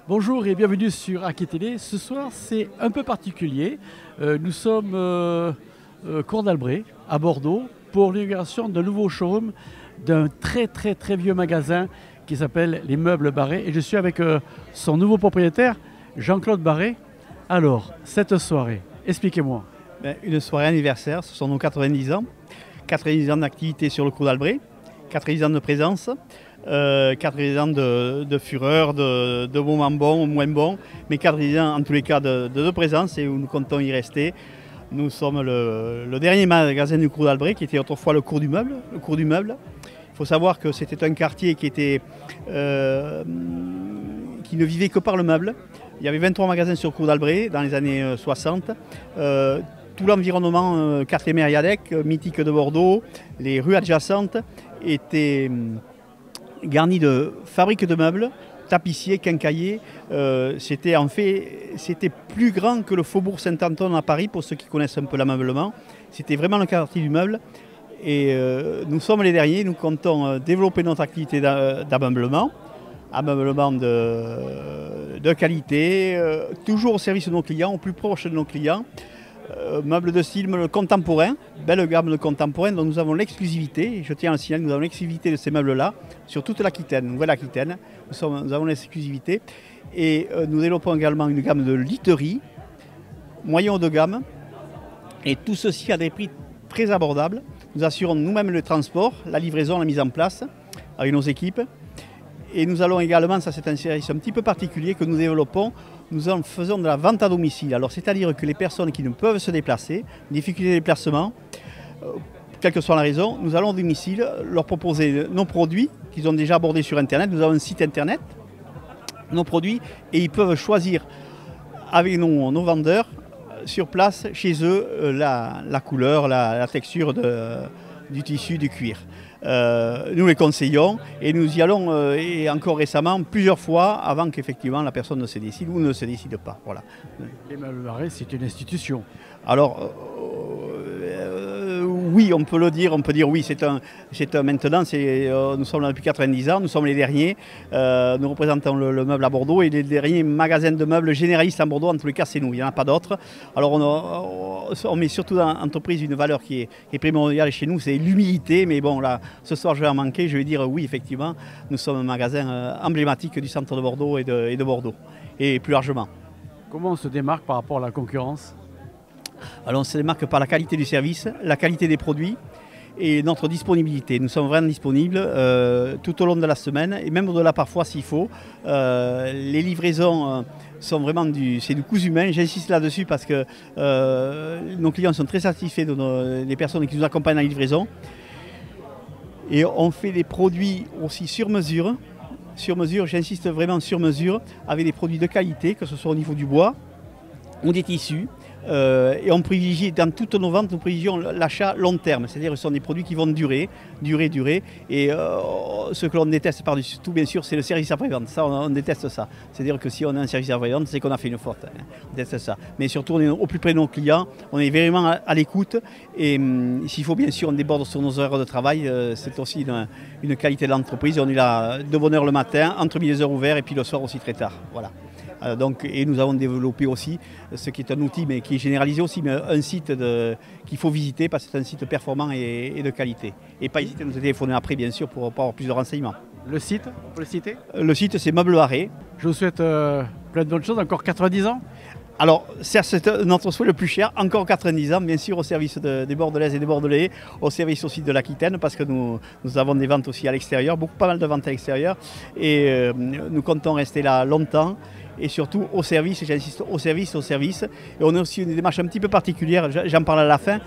Bonjour et bienvenue sur Aki Télé. Ce soir, c'est un peu particulier. Nous sommes Cour d'Albret, à Bordeaux, pour l'inauguration d'un nouveau showroom d'un très vieux magasin qui s'appelle Les Meubles Barré. Et je suis avec son nouveau propriétaire, Jean-Claude Barré. Alors, cette soirée, expliquez-moi. Une soirée anniversaire, ce sont nos 90 ans. 90 ans d'activité sur le Cours d'Albret, 90 ans de présence. 90 ans de fureur, de moments bons ou moins bons, mais 90 ans en tous les cas de présence et où nous comptons y rester. Nous sommes le dernier magasin du Cours d'Albret qui était autrefois le Cours du Meuble. Il faut savoir que c'était un quartier qui ne vivait que par le meuble. Il y avait 23 magasins sur le Cours d'Albret dans les années 60. Tout l'environnement, quartier Mériadec, mythique de Bordeaux, les rues adjacentes étaient garni de fabriques de meubles, tapissiers, quincailliers. C'était plus grand que le faubourg Saint-Antoine à Paris, pour ceux qui connaissent un peu l'ameublement. C'était vraiment le quartier du meuble. Et nous sommes les derniers, nous comptons développer notre activité d'ameublement, de qualité, toujours au service de nos clients, au plus proche de nos clients. Meubles de style contemporain, belle gamme de contemporain dont nous avons l'exclusivité. Je tiens à le signaler, nous avons l'exclusivité de ces meubles-là sur toute l'Aquitaine, Nouvelle-Aquitaine. Nous avons l'exclusivité. Et nous développons également une gamme de literie, moyen haut de gamme. Et tout ceci à des prix très abordables. Nous assurons nous-mêmes le transport, la livraison, la mise en place avec nos équipes. Et nous allons également, ça c'est un service un petit peu particulier que nous développons, nous faisons de la vente à domicile. Alors c'est-à-dire que les personnes qui ne peuvent se déplacer, difficulté de déplacement, quelle que soit la raison, nous allons au domicile leur proposer nos produits qu'ils ont déjà abordés sur Internet. Nous avons un site Internet, nos produits, et ils peuvent choisir avec nos vendeurs sur place, chez eux, la couleur, la texture du tissu, du cuir. Nous les conseillons et nous y allons et encore récemment plusieurs fois avant qu'effectivement la personne ne se décide ou ne se décide pas. Voilà. Les Meubles Barré, c'est une institution. Alors oui, on peut le dire, on peut dire oui, maintenant, nous sommes là depuis 90 ans, nous sommes les derniers, nous représentons le meuble à Bordeaux et les derniers magasins de meubles généralistes à Bordeaux, en tous les cas c'est nous, il n'y en a pas d'autres. Alors on met surtout dans l'entreprise une valeur qui est primordiale chez nous, c'est l'humilité, mais bon là, ce soir je vais en manquer, je vais dire oui effectivement, nous sommes un magasin emblématique du centre de Bordeaux et de Bordeaux, et plus largement. Comment on se démarque par rapport à la concurrence ? Alors on se démarque par la qualité du service, la qualité des produits et notre disponibilité. Nous sommes vraiment disponibles tout au long de la semaine et même au-delà parfois s'il faut. Les livraisons sont vraiment du coût humain. J'insiste là-dessus parce que nos clients sont très satisfaits des personnes qui nous accompagnent dans la livraison. Et on fait des produits aussi sur mesure, j'insiste vraiment sur mesure, avec des produits de qualité, que ce soit au niveau du bois ou des tissus. Et on privilégie, dans toutes nos ventes, nous privilégions l'achat long terme, c'est-à-dire que ce sont des produits qui vont durer. Et ce que l'on déteste par-dessus tout, bien sûr, c'est le service après-vente. Ça, on déteste ça. C'est-à-dire que si on a un service après-vente, c'est qu'on a fait une faute. On déteste ça. Mais surtout, on est au plus près de nos clients, on est vraiment à l'écoute. Et s'il faut, bien sûr, on déborde sur nos heures de travail. C'est aussi une qualité de l'entreprise. On est là de bonne heure le matin, entre midi et 2 heures ouverts, et puis le soir aussi très tard. Voilà. Et nous avons développé aussi ce qui est un outil, mais qui est généralisé aussi, mais un site qu'il faut visiter parce que c'est un site performant et de qualité. Et pas hésiter à nous téléphoner après, bien sûr, pour avoir plus de renseignements. Le site, on peut le citer ? Le site, c'est Meubles Barré. Je vous souhaite plein de bonnes choses, encore 90 ans. Alors, c'est notre souhait le plus cher, encore 90 ans, bien sûr, au service des Bordelaises et des Bordelais, au service aussi de l'Aquitaine, parce que nous avons des ventes aussi à l'extérieur, pas mal de ventes à l'extérieur, et nous comptons rester là longtemps. Et surtout au service, j'insiste, au service. Et on a aussi une démarche un petit peu particulière, j'en parle à la fin,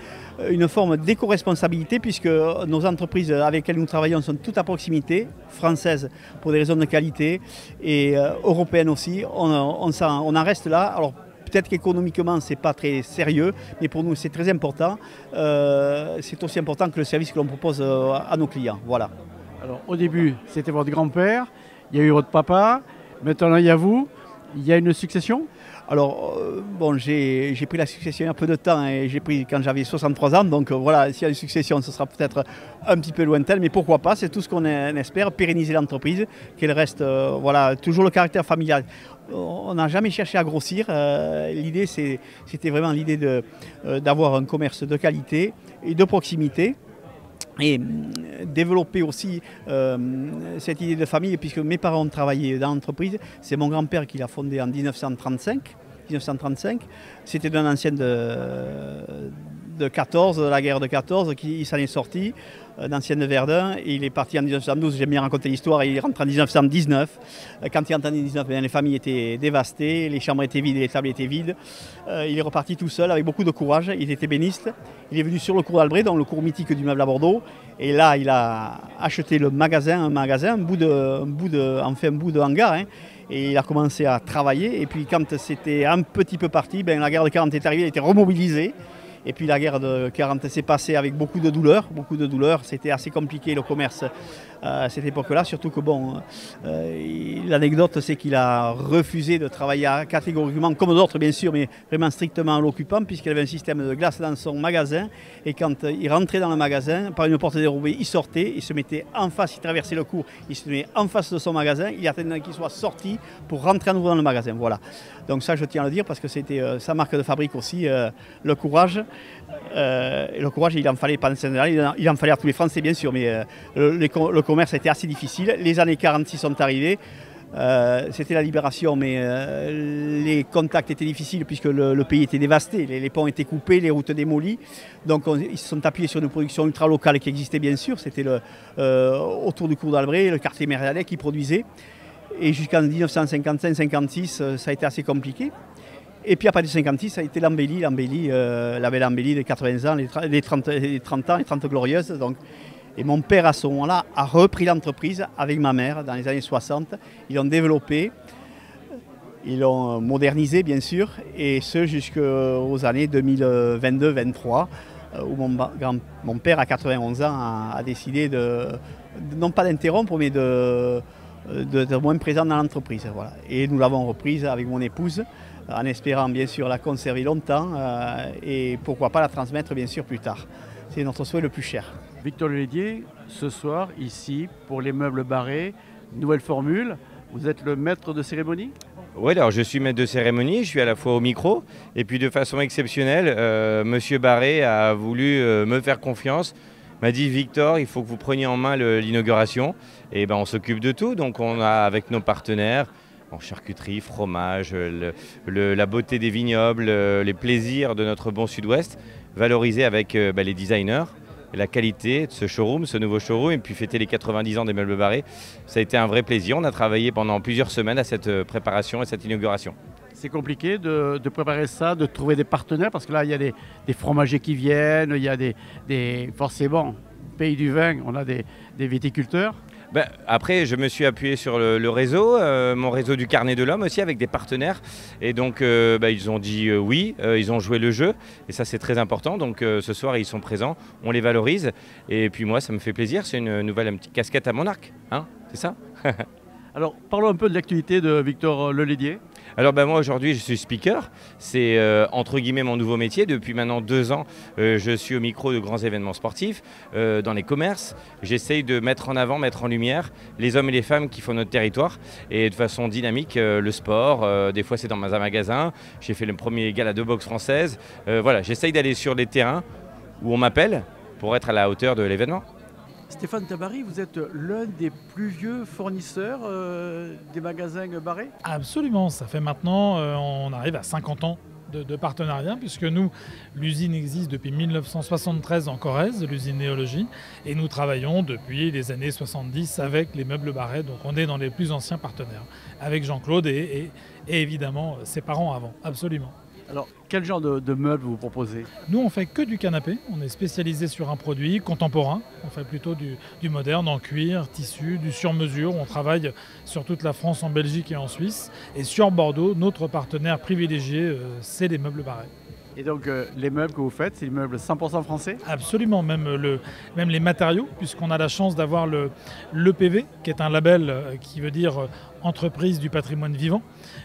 une forme d'éco-responsabilité puisque nos entreprises avec lesquelles nous travaillons sont toutes à proximité, françaises pour des raisons de qualité et européennes aussi. On en reste là. Alors, peut-être qu'économiquement, ce n'est pas très sérieux, mais pour nous, c'est très important. C'est aussi important que le service que l'on propose à nos clients. Voilà. Alors, au début, c'était votre grand-père, il y a eu votre papa, maintenant il y a vous. Il y a une succession? Alors, bon, j'ai pris la succession il y a peu de temps et j'ai pris quand j'avais 63 ans. Donc voilà, s'il y a une succession, ce sera peut-être un petit peu lointain, mais pourquoi pas, c'est tout ce qu'on espère, pérenniser l'entreprise, qu'elle reste, voilà, toujours le caractère familial. On n'a jamais cherché à grossir. L'idée, c'était vraiment l'idée d'avoir un commerce de qualité et de proximité. Et développer aussi cette idée de famille, puisque mes parents ont travaillé dans l'entreprise. C'est mon grand-père qui l'a fondée en 1935. C'était d'un ancien de 14, de la guerre de 14, qui s'en est sorti, d'ancien de Verdun. Et il est parti en 1912, j'aime bien raconter l'histoire, il rentre en 1919. Quand il rentre en 1919, les familles étaient dévastées, les chambres étaient vides, les tables étaient vides. Il est reparti tout seul avec beaucoup de courage, il était ébéniste. Il est venu sur le cours d'Albret, donc le cours mythique du meuble à Bordeaux. Et là, il a acheté un bout de hangar. Hein. Et il a commencé à travailler. Et puis quand c'était un petit peu parti, la guerre de 40 est arrivée, il était remobilisé. Et puis la guerre de 40 s'est passée avec beaucoup de douleurs. C'était assez compliqué le commerce à cette époque-là. Surtout que l'anecdote c'est qu'il a refusé de travailler catégoriquement, comme d'autres bien sûr, mais vraiment strictement à l'occupant, puisqu'il avait un système de glace dans son magasin. Et quand il rentrait dans le magasin, par une porte dérobée, il sortait, il se mettait en face, il traversait le cours, il se mettait en face de son magasin, il attendait qu'il soit sorti pour rentrer à nouveau dans le magasin. Voilà. Donc ça, je tiens à le dire parce que c'était sa marque de fabrique aussi, le courage. Et le courage, il en fallait pas il en fallait à tous les Français bien sûr, mais le commerce a été assez difficile. Les années 46 sont arrivées. C'était la libération, mais les contacts étaient difficiles puisque le pays était dévasté, les ponts étaient coupés, les routes démolies. Donc ils se sont appuyés sur une production ultra locale qui existait bien sûr. C'était autour du cours d'Albret, le quartier Mériadet qui produisait. Et jusqu'en 1955-56, ça a été assez compliqué. Et puis à partir de 56, ça a été la belle embellie des 80 ans, les 30 ans, les 30 glorieuses. Donc. Et mon père, à ce moment-là, a repris l'entreprise avec ma mère dans les années 60. Ils l'ont développée, ils l'ont modernisée, bien sûr, et ce jusqu'aux années 2022-23, où mon père, à 91 ans, a décidé non pas d'interrompre, mais d'être moins présent dans l'entreprise. Voilà. Et nous l'avons reprise avec mon épouse, en espérant bien sûr la conserver longtemps et pourquoi pas la transmettre bien sûr plus tard. C'est notre souhait le plus cher. Victor Lelédier, ce soir, ici, pour les meubles barrés, nouvelle formule, vous êtes le maître de cérémonie? Oui, alors je suis maître de cérémonie, je suis à la fois au micro, et puis de façon exceptionnelle, Monsieur Barré a voulu me faire confiance, m'a dit Victor, il faut que vous preniez en main l'inauguration, et on s'occupe de tout, donc on a avec nos partenaires, en charcuterie, fromage, la beauté des vignobles, les plaisirs de notre bon Sud-Ouest, valorisés avec les designers, la qualité de ce showroom, ce nouveau showroom, et puis fêter les 90 ans des meubles barrés. Ça a été un vrai plaisir. On a travaillé pendant plusieurs semaines à cette préparation et cette inauguration. C'est compliqué de préparer ça, de trouver des partenaires, parce que là, il y a des fromagers qui viennent, il y a forcément, pays du vin, on a des viticulteurs. Après, je me suis appuyé sur le réseau, mon réseau du Carnet de l'Homme aussi, avec des partenaires. Et donc, ils ont dit oui, ils ont joué le jeu. Et ça, c'est très important. Donc, ce soir, ils sont présents, on les valorise. Et puis moi, ça me fait plaisir. C'est une petite casquette à mon arc. Hein, c'est ça. Alors, parlons un peu de l'actualité de Victor Lelédier. Alors moi aujourd'hui je suis speaker, c'est entre guillemets mon nouveau métier. Depuis maintenant 2 ans, je suis au micro de grands événements sportifs, dans les commerces. J'essaye de mettre en avant, mettre en lumière les hommes et les femmes qui font notre territoire et de façon dynamique, le sport, des fois c'est dans un magasin. J'ai fait le premier gala de boxe française. Voilà, j'essaye d'aller sur les terrains où on m'appelle pour être à la hauteur de l'événement. Stéphane Tabary, vous êtes l'un des plus vieux fournisseurs des magasins barrés? Absolument, ça fait maintenant, on arrive à 50 ans de partenariat, puisque nous, l'usine existe depuis 1973 en Corrèze, l'usine Néologie, et nous travaillons depuis les années 70 avec les meubles barrés, donc on est dans les plus anciens partenaires, avec Jean-Claude et évidemment ses parents avant, absolument. Alors, quel genre de meubles vous proposez? Nous, on fait que du canapé. On est spécialisé sur un produit contemporain. On fait plutôt du moderne en cuir, tissu, du sur-mesure. On travaille sur toute la France, en Belgique et en Suisse. Et sur Bordeaux, notre partenaire privilégié, c'est les meubles barrés. Et donc, les meubles que vous faites, c'est des meubles 100% français? Absolument, même les matériaux, puisqu'on a la chance d'avoir le PV, qui est un label qui veut dire entreprise du patrimoine vivant.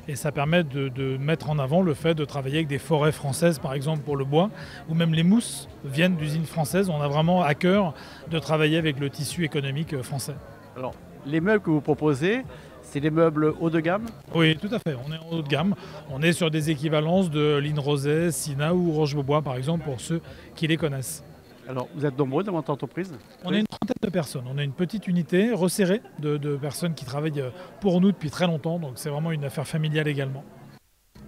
Et ça permet de mettre en avant le fait de travailler avec des forêts françaises, par exemple pour le bois, ou même les mousses viennent d'usines françaises. On a vraiment à cœur de travailler avec le tissu économique français. Alors, les meubles que vous proposez, c'est des meubles haut de gamme? Oui, tout à fait. On est en haut de gamme. On est sur des équivalences de Line Rosé, Sina ou Roche-Beaubois, par exemple, pour ceux qui les connaissent. Alors, vous êtes nombreux dans votre entreprise? On est une trentaine de personnes. On a une petite unité resserrée de personnes qui travaillent pour nous depuis très longtemps. Donc c'est vraiment une affaire familiale également.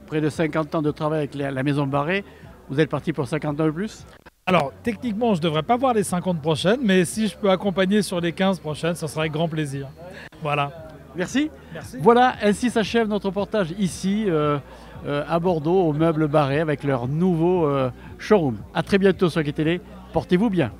Près de 50 ans de travail avec la maison Barré, vous êtes parti pour 50 ans de plus? Alors techniquement, je ne devrais pas voir les 50 prochaines, mais si je peux accompagner sur les 15 prochaines, ça sera avec grand plaisir. Voilà. Merci. Merci. Voilà, ainsi s'achève notre reportage ici à Bordeaux, au Meuble Barré, avec leur nouveau showroom. A très bientôt sur Télé. Portez-vous bien.